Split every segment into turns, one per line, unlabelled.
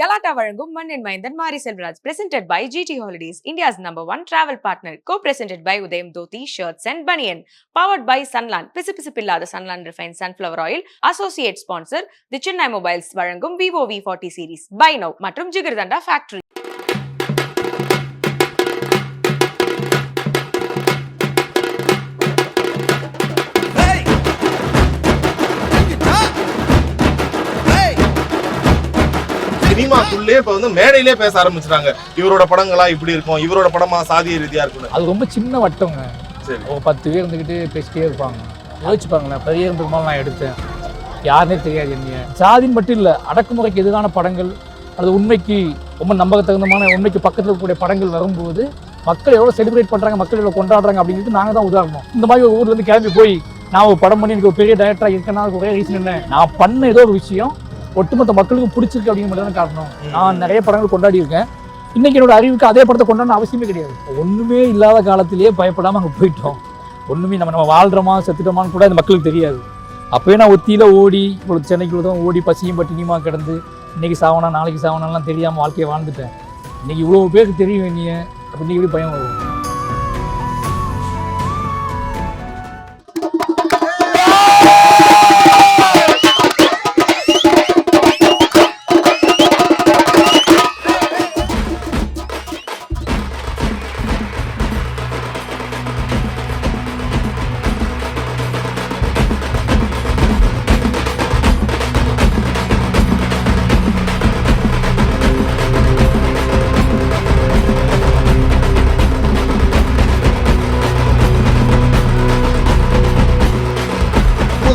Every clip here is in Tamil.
Galata வழங்கும் மண்ணின் மைந்தன் மாரி Selvaraj presented by GT Holidays, India's #1 travel partner, co-presented by Udayam Dhoti Shirts and Baniyan, powered by Sunland, பிசுபிசுப்பில்லாத Sunland Refined Sunflower Oil, associate sponsor, The Chennai Mobiles வழங்கும் Vivo V40 series, Buy Now மற்றும் ஜிகர்தண்டா Factory.
சினிமாக்குள்ளே இப்ப வந்து மேடையிலே பேச ஆரம்பிச்சிட்டாங்க. இவரோட படங்களா இப்படி இருக்கும், இவரோட படமா சாதிய ரீதியா இருக்கும்.
அது ரொம்ப சின்ன வட்டங்க. சரி, 10 பேர் இருந்துக்கிட்டு பேசிட்டே இருப்பாங்க. யோசிச்சுப்பாங்களேன், பெரிய பெருமாள் நான் எடுத்தேன், யாருன்னே தெரியாது. என்ன சாதின்னு மட்டும் இல்லை, அடக்குமுறைக்கு எதிரான படங்கள் அல்லது உண்மைக்கு ரொம்ப நம்பகத்தகுந்தமான உண்மைக்கு பக்கத்தில் இருக்கக்கூடிய படங்கள் வரும்போது மக்கள் எவ்வளோ செலிப்ரேட் பண்ணுறாங்க, மக்கள் எவ்வளோ கொண்டாடுறாங்க அப்படிங்கிறது நாங்கள் தான் உதாரணம். இந்த மாதிரி ஒரு ஊர்லேருந்து கிளம்பி போய் நான் ஒரு படம் பண்ணி எனக்கு ஒரு பெரிய டைரக்டராக இருக்கேன்னா ஒரே ரீசன் என்ன, நான் பண்ண ஏதோ ஒரு விஷயம் ஒட்டுமொத்த மக்களுக்கும் பிடிச்சிருக்கு அப்படிங்கிற மட்டும் தான் காரணம். நான் நிறைய படங்கள் கொண்டாடி இருக்கேன். இன்னைக்கு என்னோட அறிவுக்கு அதே படத்தை கொண்டாடணும் அவசியமே கிடையாது. ஒன்றுமே இல்லாத காலத்திலேயே பயப்படாமல் அங்கே போயிட்டோம். ஒன்றுமே நம்ம வாழ்கிறோமா செத்துட்டோமான்னு கூட அந்த மக்களுக்கு தெரியாது. அப்போயே நான் ஒத்தியில் ஓடி இவ்வளோ சென்னைக்குள்ள தான் ஓடி பசியும் பட்டினியுமா கிடந்து இன்னைக்கு சாவனா நாளைக்கு சாவனாலாம் தெரியாமல் வாழ்க்கையை வாழ்ந்துட்டேன். இன்னைக்கு இவ்வளோ பேருக்கு தெரியும் வேண்டிய அப்படின்னு எப்படி பயம் வரும்.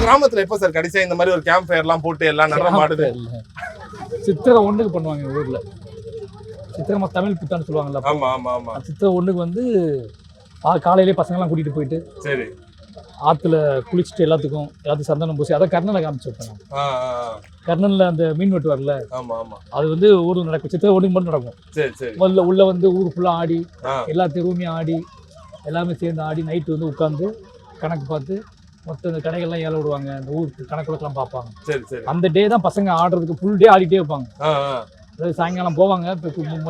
கிராமத்துல எப்ப சார் கடைசியா இந்த மாதிரி ஒரு கேம்ப் ஃபயர் எல்லாம் போட்டு எல்லாம் நடமாடுது?
சித்திரை 1க்கு பண்ணுவாங்க ஊர்ல. சித்திரை தமிழ் புத்தாண்டு சொல்லுவாங்கல்ல.
ஆமா ஆமா ஆமா.
சித்திரை 1க்கு வந்து காலையிலேயே பசங்கெல்லாம் கூட்டிட்டு போயிட்டு
சரி
ஆத்துல குளிச்சுட்டு எல்லாத்துக்கும் சந்தனம் பூசி அதை கர்ணனை காமிச்சு வைப்பாங்க. கர்ணன்ல அந்த மீன் வெட்டு வரல, அது வந்து ஊர்ல நடக்கும். சித்திரை 1க்கு மட்டும் நடக்கும்.
சரி சரி.
முதல்ல உள்ள வந்து ஊர் ஃபுல்லா ஆடி எல்லா தெருவுமே ஆடி எல்லாமே சேர்ந்து ஆடி நைட்டு வந்து உட்காந்து கணக்கு பார்த்து மொத்த இந்த கடைகள்லாம் ஏல விடுவாங்க. அந்த ஊருக்கு கணக்குலாம் பார்ப்பாங்க. சரி சரி. அந்த டே தான் பசங்க ஆடுறதுக்கு ஃபுல் டே ஆடிட்டே இருப்பாங்க. அதாவது சாயங்காலம் போவாங்க,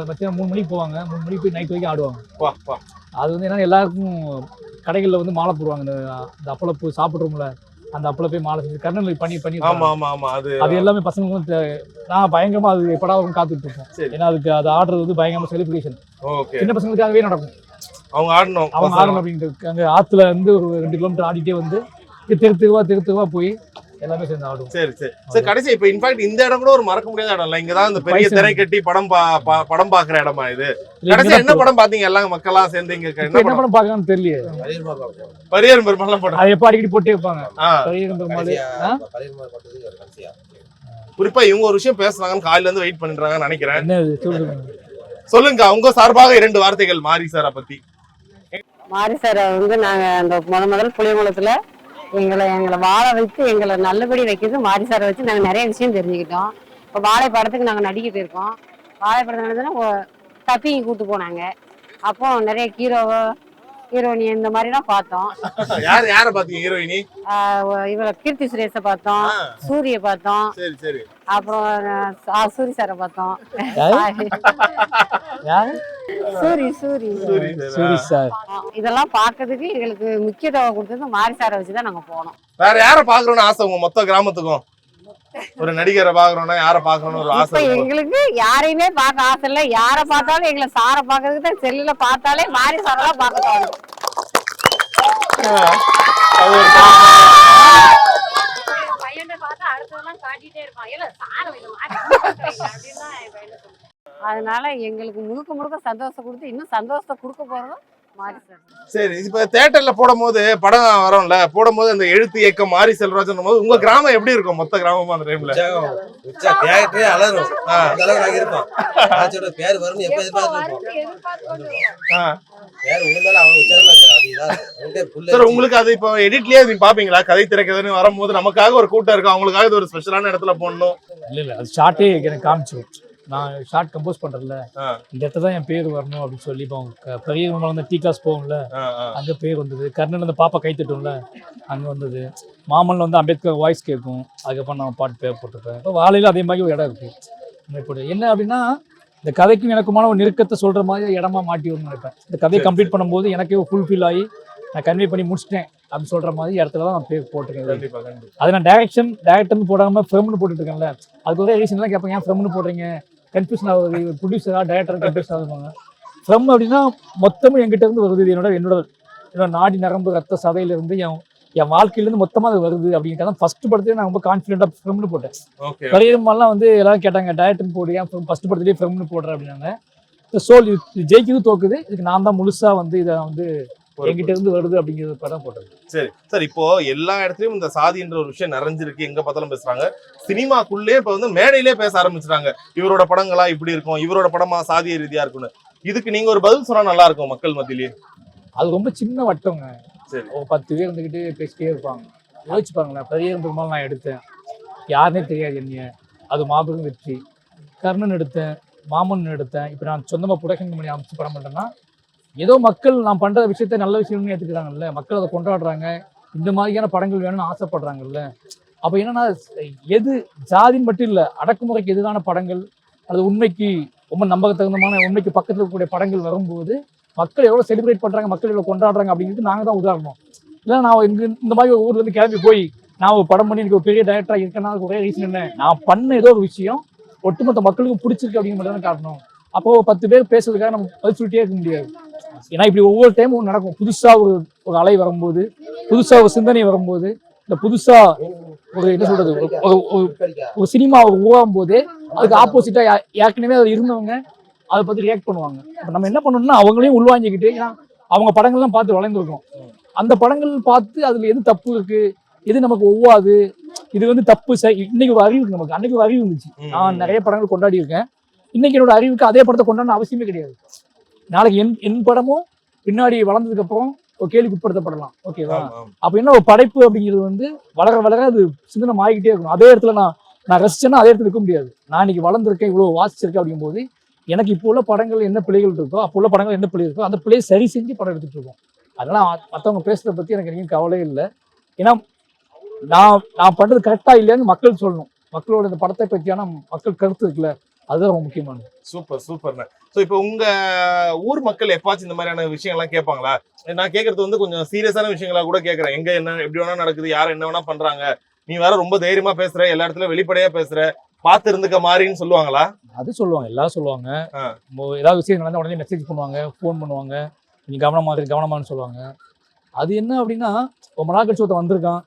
மத்தியானம் 3 மணிக்கு போவாங்க, 3 மணிக்கு போய் நைட் வரைக்கும் ஆடுவாங்க. அது வந்து என்னன்னா எல்லாருக்கும் கடைகளில் வந்து மாலை போடுவாங்க. இந்த அப்பளை போய் சாப்பிட்றோம்ல, அந்த அப்பளை போய் மாலை செஞ்சு கர்ணன் பண்ணி அது எல்லாமே பசங்க வந்து நான் பயங்கரமா அது எப்படா காத்துட்டு இருக்கோம். ஏன்னா அதுக்கு அது ஆடுறது வந்து பயங்கரமா செலிப்ரேஷன். சின்ன பசங்களுக்காகவே நடக்கும். அவங்க ஆடணும் அப்படின்ட்டு அங்கே ஆத்துல இருந்து ஒரு 2 கிலோமீட்டர் ஆடிட்டே வந்து தெருத்துவா போய் எல்லாமே சேர்ந்து ஆடுவோம்.
சரி சரி சரி. கடைசி இப்ப இன்ஃபேக்ட் இந்த இடம் கூட ஒரு மறக்க முடியாத இடம் இல்ல, இங்கதான் இந்த பெரிய திரை கட்டி படம் பாக்குற இடமா இது? கடைசி என்ன படம் பாத்தீங்க எல்லாம் மக்களா சேர்ந்து? இங்க
என்ன படம் பாக்கலாம்னு தெரியல.
பரியரும் பெருமாள் படம்
அது எப்ப அடிக்கடி போட்டே இருப்பாங்க. பரியரும் பெருமாள்
குறிப்பா இவங்க ஒரு விஷயம் பேசுறாங்கன்னு காலையில இருந்து வெயிட் பண்ணிடுறாங்கன்னு நினைக்கிறேன். சொல்லுங்க உங்க சார்பாக 2 வார்த்தைகள் மாரி சாரை பத்தி.
மாரி சாரை வந்து நாங்க அந்த முதல் புளியங்குளத்துல எங்களை வாழ வச்சு எங்களை நல்லபடி வைக்கிறது மாரி சாரை வச்சு நாங்கள் நிறைய விஷயம் தெரிஞ்சுக்கிட்டோம். இப்போ வாழை படத்துக்கு நாங்கள் நடிக்க போயிருக்கோம். வாழை படத்தை நடந்ததுன்னா தப்பிங்க கூப்பிட்டு போனாங்க. அப்போ நிறைய ஹீரோயினி இந்த மாதிரிலாம் பார்த்தோம்.
யார பாத்தீங்க ஹீரோயினி?
இவரை கீர்த்தி சுரேஷை பார்த்தோம், சூரிய பார்த்தோம், அப்புறம் சூரி சாரை பார்த்தோம். சூரி சார் இதெல்லாம் பாக்குறதுக்கு எங்களுக்கு முக்கியத்துவம் கொடுத்தது மாரி சாரை வச்சுதான் நாங்க போனோம்.
வேற யார பாக்குறோம்னு ஆசை உங்க மொத்த கிராமத்துக்கும்? ஒரு நடிகரை பாக்குறோம்னா யார பாக்கணும்னு ஒரு ஆசை?
எங்களுக்கு யாரையுமே பார்க்க ஆசை இல்ல. யார பார்த்தாலும் எங்களை சாரை பாக்குறதுக்கு தான் செல்லுல பார்த்தாலே மாரி சாரெல்லாம் பார்க்க தோணும். அதனால எங்களுக்கு முழுக்க சந்தோஷம் கொடுத்து இன்னும் சந்தோஷத்தை கொடுக்க போறதும் மாரி சார்.
சரி, இப்ப தியேட்டர்ல போடும்போது படம் வரும்ல, போடும்போது அந்த எழுத்து இயக்கம் மாரி செல்வராஜன் போது உங்க கிராமம் எப்படி இருக்கும்? மொத்த கிராமமா அந்த டைம்ல
தியேட்டரே அலறும். அந்த அளவு நாங்க இருக்கோம். ஆச்சோட பேர் வரும்னு எப்ப எதிர்பார்த்திருப்போம். பேர் உங்களால அவங்க உச்சரல
உங்களுக்கு அது இப்போ எடிட்லயே நீங்க பாப்பீங்களா? கதை திரைக்கதைன்னு வரும்போது நமக்காக ஒரு கூட்டம் இருக்கு, அவங்களுக்காக இது ஒரு ஸ்பெஷலான இடத்துல போடணும்.
இல்ல அது ஷார்ட்டே எனக்கு காமிச்சிடும். நான் ஷார்ட் கம்போஸ் பண்றேன்ல, இந்த இடத்துல தான் என் பேர் வரணும் அப்படின்னு சொல்லி இப்போ பெரிய வந்து டீ கிளாஸ் போகும்ல, அங்கே பேர் வந்தது. கர்ணன் அந்த பாப்பா கை தட்டும்ல, அங்கே வந்தது. மாமல்ல வந்து அம்பேத்கர் வாய்ஸ் கேட்கும், அதுக்கப்புறம் நான் பாட்டு பேர் போட்டிருப்பேன். இப்போ வாழையில அதே மாதிரி ஒரு இடம் இருக்கு. இப்படி என்ன அப்படின்னா இந்த கதைக்கும் எனக்குமான ஒரு நெருக்கத்தை சொல்ற மாதிரி இடமா மாட்டி வரும்னு நினைப்பேன். இந்த கதையை கம்ப்ளீட் பண்ணும்போது எனக்கே ஃபுல்ஃபில் ஆகி நான் கன்வே பண்ணி முடிச்சிட்டேன் அப்படின்னு சொல்ற மாதிரி இடத்துல தான் நான் பேர் போட்டிருக்கேன். அது நான் டேரக்டர்னு போடாமல் ஃபிலிம்னு போட்டுட்டு இருக்கேன்ல, அதுக்கு ஒரே ரீசன்லாம் கேட்பேன், ஏன் ஃபிலிம்னு போடுறீங்க, கன்ஃபியூஷன் ஆகுது, ப்ரொடியூசரா டேரக்டர் கன்ஃபியூஷன் ஆகுவாங்க. ஃபிலிம் அப்படின்னா மொத்தமும் என்கிட்ட இருந்து வருது, என்னோட நாடி நரம்பு ரத்த சதையிலிருந்து என் வாழ்க்கையிலேருந்து மொத்தமாக அது வருது அப்படிங்கிறத ஃபர்ஸ்ட் படத்துலேயே நான் ரொம்ப கான்ஃபிடென்ட்டாக ஃபிலிம்னு போட்டேன். பெரியம்மாலாம் வந்து எல்லாரும் கேட்டாங்க டேரக்டர்னு போடுறேன், ஃபர்ஸ்ட் படத்துலேயே ஃபிலிம்னு போடுறேன் அப்படின்னாங்க. சோல் இது ஜெயிக்குது தோக்குது, இதுக்கு நான் தான் முழுசா வந்து இதை வந்து என்கிட்ட இருந்து வருது அப்படிங்கிறது படம் போட்டது.
சரி சார், இப்போ எல்லா இடத்துலயும் இந்த சாதின்ற ஒரு விஷயம் நிறைஞ்சிருக்கு, எங்க பார்த்தாலும் பேசுறாங்க. சினிமாக்குள்ளே இப்ப வந்து மேடையிலே பேச ஆரம்பிச்சிட்டாங்க, இவரோட படங்களா இப்படி இருக்கும், இவரோட படமா சாதிய ரீதியா இருக்குன்னு. இதுக்கு நீங்க ஒரு பதில் சொன்னா நல்லா இருக்கும் மக்கள் மத்தியிலேயே.
அது ரொம்ப சின்ன வட்டங்க.
சரி,
10 பேர் இருந்துக்கிட்டு பேசிட்டே இருப்பாங்க. யோசிச்சுப்பாங்களேன், பெரிய பெருமாள் நான் எடுத்தேன், யாருன்னே தெரியாது என்னைய, அது மாபெரும் வெற்றி. கர்ணன் எடுத்தேன், மாமன் எடுத்தேன், இப்போ நான் சொந்தமாக ப்ரொடக்ஷன் பண்ணி அமைச்சு படம் பண்ணுறேன்னா ஏதோ மக்கள் நான் பண்ணுற விஷயத்த நல்ல விஷயம்னு ஏற்றுக்கிறாங்கல்ல, மக்கள் அதை கொண்டாடுறாங்க, இந்த மாதிரியான படங்கள் வேணும்னு ஆசைப்படுறாங்கல்ல. அப்போ என்னன்னா எது ஜாதின்னு மட்டும் இல்லை, அடக்குமுறைக்கு எதிரான படங்கள், அது உண்மைக்கு ரொம்ப நம்பக தகுந்தமான உண்மைக்கு பக்கத்தில் இருக்கக்கூடிய படங்கள் வரும்போது மக்கள் எவ்வளோ செலிப்ரேட் பண்ணுறாங்க, மக்கள் எவ்வளோ கொண்டாடுறாங்க அப்படிங்கிறது நாங்கள் தான் உதாரணம். இல்லை நான் இந்த மாதிரி ஒரு ஊர்லேருந்து கிளம்பி போய் நான் ஒரு படம் பண்ணி எனக்கு ஒரு பெரிய டைரக்டராக இருக்கேன்னா ஒரே ரீசன் என்ன, நான் பண்ண ஏதோ ஒரு விஷயம் ஒட்டுமொத்த மக்களுக்கும் பிடிச்சிருக்கு அப்படிங்கிற மட்டும் தான் காரணம். அப்போது 10 பேர் பேசுறதுக்காக நம்ம பதில் சொல்லிட்டே இருக்க முடியாது. ஏன்னா இப்படி ஒவ்வொரு டைமும் நடக்கும். புதுசாக ஒரு அலை வரும்போது, புதுசாக ஒரு சிந்தனை வரும்போது, இந்த புதுசாக ஒரு என்ன சொல்றது ஒரு சினிமாவை உருவாகும் போதே அதுக்கு ஆப்போசிட்டாக ஏற்கனவே அது இருந்தவங்க அதை பற்றி ரியாக்ட் பண்ணுவாங்க. அப்போ நம்ம என்ன பண்ணணும்னா அவங்களையும் உள்வாங்கிக்கிட்டு, ஏன்னா அவங்க படங்கள்லாம் பார்த்து வளர்ந்துருக்கோம், அந்த படங்கள் பார்த்து அதில் எது தப்பு இருக்கு, எது நமக்கு ஒவ்வாது, இது வந்து தப்பு. இன்னைக்கு ஒரு அறிவு இருக்கு நமக்கு, அன்னைக்கு ஒரு அறிவு இருந்துச்சு. நான் நிறைய படங்கள் கொண்டாடி இருக்கேன், இன்னைக்கு என்னோட அறிவுக்கு அதே படத்தை கொண்டாடணும் அவசியமே கிடையாது. நாளைக்கு என் படமும் பின்னாடி வளர்ந்ததுக்கு அப்புறம் ஒரு கேள்விக்கு உட்படுத்தப்படலாம். ஓகேவா? அப்ப என்ன ஒரு படைப்பு அப்படிங்கிறது வந்து வளர வளர அது சிந்தனை ஆகிக்கிட்டே இருக்கும். அதே இடத்துல நான் ரசிச்சேன்னா அதே இடத்துல இருக்க முடியாது. நான் இன்னைக்கு வளர்ந்துருக்கேன், இவ்வளவு வாசிச்சிருக்கேன் அப்படிங்கும் போது எனக்கு இப்போ உள்ள படங்கள் என்ன பிள்ளைகள் இருக்கோ, அப்போ உள்ள படங்கள் என்ன பிள்ளை இருக்கோ அந்த பிள்ளையை சரி செஞ்சு படம் எடுத்துட்டு இருக்கோம். அதெல்லாம் மற்றவங்க பேசுறத பத்தி எனக்கு எங்கேயும் கவலையே இல்லை. ஏன்னா நான் பண்றது கரெக்டா இல்லையான்னு மக்கள் சொல்லணும். மக்களோட இந்த படத்தை பற்றியான மக்கள் கருத்து இருக்குல்ல, அதுதான் ரொம்ப முக்கியமானது.
சூப்பர்ண்ணே. ஸோ இப்போ உங்க ஊர் மக்கள் எப்பாச்சும் இந்த மாதிரியான விஷயங்கள்லாம் கேட்பாங்களா? நான் கேட்கறது வந்து கொஞ்சம் சீரியஸான விஷயங்களா கூட கேட்கறேன். எங்க என்ன எப்படி வேணா நடக்குது, யார் என்ன வேணா பண்றாங்க, நீ வேற ரொம்ப தைரியமா பேசுற, எல்லா இடத்துல வெளிப்படையா பேசுற, பார்த்து இருந்துக்க மாதிரின்னு சொல்லுவாங்களா?
அது சொல்லுவாங்க, எல்லாரும் சொல்லுவாங்க. ஏதாவது விஷயம் நடந்தா உடனே மெசேஜ் பண்ணுவாங்க, ஃபோன் பண்ணுவாங்க, நீ கவனமானு சொல்லுவாங்க. அது என்ன அப்படின்னா ரொம்ப நாள் கழிச்சு ஒருத்தன் வந்திருக்கான்,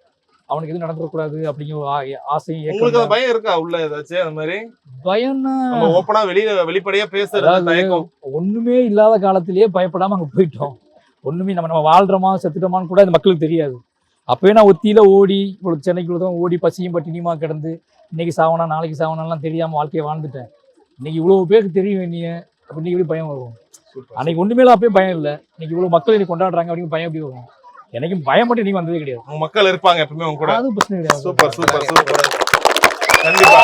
அவனுக்கு எதுவும் நடந்துடக்கூடாது அப்படிங்கிற ஒரு ஆசையும்.
உங்களுக்கு அந்த பயம் இருக்கா உள்ள ஏதாச்சும் அந்த மாதிரி?
பயம்னா
ஓப்பனா வெளிப்படையா பேசுறது
ஒண்ணுமே இல்லாத காலத்திலேயே பயப்படாம அங்க போயிட்டோம். ஒண்ணுமே நம்ம வாழ்றோமா செத்துட்டோமான்னு கூட அந்த மக்களுக்கு தெரியாது. அப்பவே நான் ஒத்தியில ஓடி இவ்வளவு சென்னைக்குள்ள ஓடி பசியும் பட்டினியுமா கிடந்து இன்னைக்கு சாவனா நாளைக்கு சாவனாலாம் தெரியாம வாழ்க்கையை வாழ்ந்துட்டேன். இன்னைக்கு இவ்வளவு பேருக்கு தெரியும் என்னைய, அப்ப இன்னைக்கு எப்படி பயம் வரும்? அன்னைக்கு ஒண்ணுமேல அப்பயே பயம் இல்லை, இன்னைக்கு இவ்வளவு மக்கள் இன்னைக்கு கொண்டாடுறாங்க அப்படின்னு பயம் எப்படி வரும்? எனக்கும் பயம் மட்டும் நீங்க வந்ததே கிடையாது.
உங்க மக்கள் இருப்பாங்க எப்பவுமே உங்க கூட,
அது பிரச்சனை கிடையாது.
சூப்பர் கண்டிப்பா.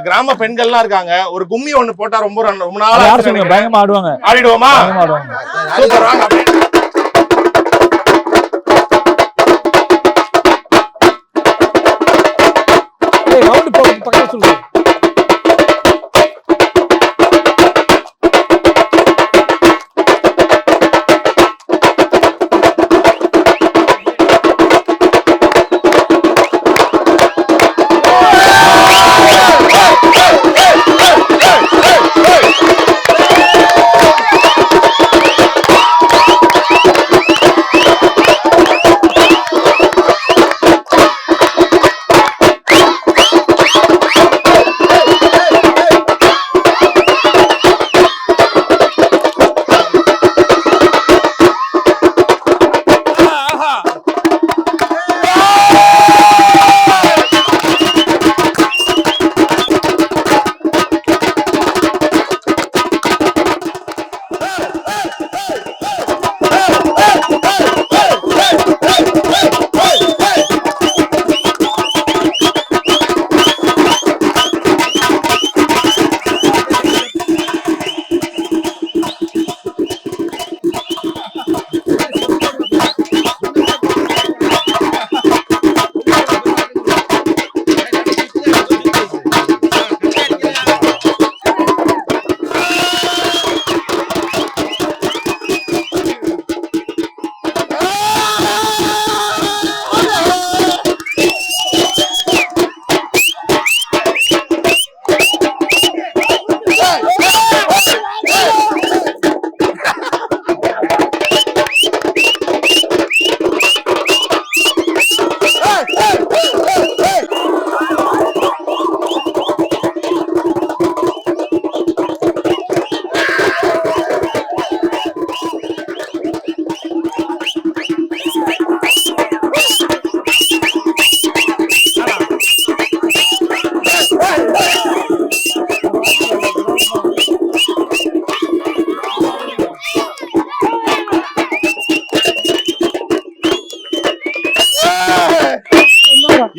கிராம பெண்கள்லாம் இருக்காங்க, ஒரு கும்மி ஒண்ணு போட்டா ரொம்ப நாளா
பயங்கரமா ஆடுவாங்க.
ஆடிடுவோமா? சூப்பர்.
பக்கத்துல சொல்லு.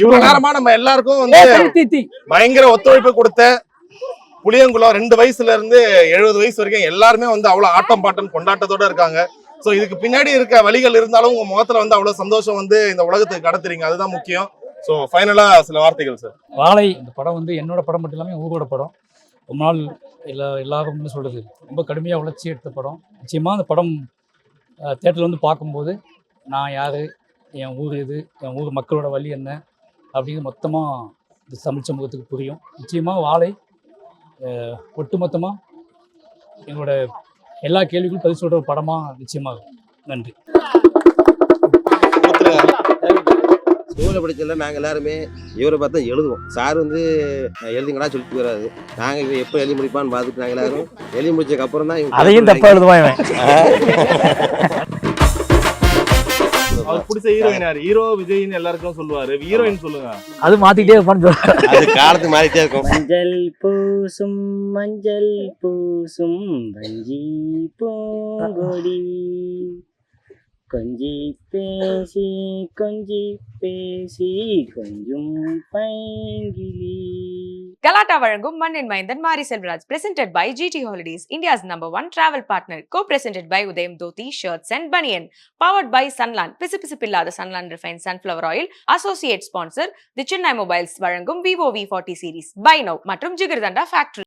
இவ்வளவு நேரமா நம்ம எல்லாருக்கும் வந்து
தீ
பயங்கர ஒத்துழைப்பு கொடுத்த புளியங்குளம் 2 வயசுல இருந்து 70 வயசு வரைக்கும் எல்லாருமே வந்து அவ்வளவு ஆட்டம் பாட்டம் கொண்டாட்டத்தோட இருக்காங்க. சோ இதுக்கு பின்னாடி இருக்க வழிகள் இருந்தாலும் உங்க முகத்துல வந்து அவ்வளவு சந்தோஷம் வந்து இந்த உலகத்துக்கு கடத்துறீங்க, அதுதான் முக்கியம். சோ ஃபைனலா சில வார்த்தைகள் சார்.
வாழை இந்த படம் வந்து என்னோட படம் மட்டும் இல்லாமல் ஊரோட படம். ரொம்ப நாள் எல்லாரும் என்ன சொல்கிறது, ரொம்ப கடுமையாக உழைச்சி எடுத்த படம். நிச்சயமாக அந்த படம் தேட்டரில் வந்து பார்க்கும்போது நான் யார், என் ஊர் இது, என் ஊர் மக்களோட வழி என்ன அப்படிங்கிறது மொத்தமாக இந்த தமிழ் சமூகத்துக்கு புரியும். நிச்சயமாக வாழை ஒட்டுமொத்தமாக எங்களோட எல்லா கேள்விகளும் பதில் சொல்கிற ஒரு படமாக நிச்சயமாக. நன்றி.
ஸ்கூலில் படிச்சல நாங்கள் எல்லாருமே இவரை பார்த்தா எழுதுவோம். சார் வந்து எழுதுங்கடா சொல்லிட்டு வராது. நாங்கள் இவன் எப்போ எழுதி முடிப்பான்னு பார்த்துட்டு நாங்கள் எல்லாரும் எழுதி முடிச்சதுக்கு அப்புறம் தான்
அதையும் தப்பா எழுதுவான்.
அவருக்கு பிடிச்ச ஹீரோயின் யாரு? ஹீரோ விஜய்னு எல்லாருக்கும் சொல்லுவாரு, ஹீரோயின் சொல்லுங்க.
அது மாத்திக்கிட்டே இருப்பான்னு
அது காலத்து மாறிட்டே இருக்கும்.
மஞ்சள் பூசும் வஞ்சி பூங்கொடி கொஞ்சி பேசி கொஞ்சம் பைங்கிலி.
கலாட்டா வழங்கும் மண்ணின் மைந்தன் மாரி Selvaraj presented by GT Holidays, India's #1 travel partner, co-presented by Udayam Dhoti Shirts and Baniyan, powered by Sunland, பிசுபிசுப்பில்லாத Sunland Refined Sunflower Oil, associate sponsor, The Chennai Mobiles வழங்கும் Vivo V40 series, Buy Now மற்றும் ஜிகர்தண்டா Factory.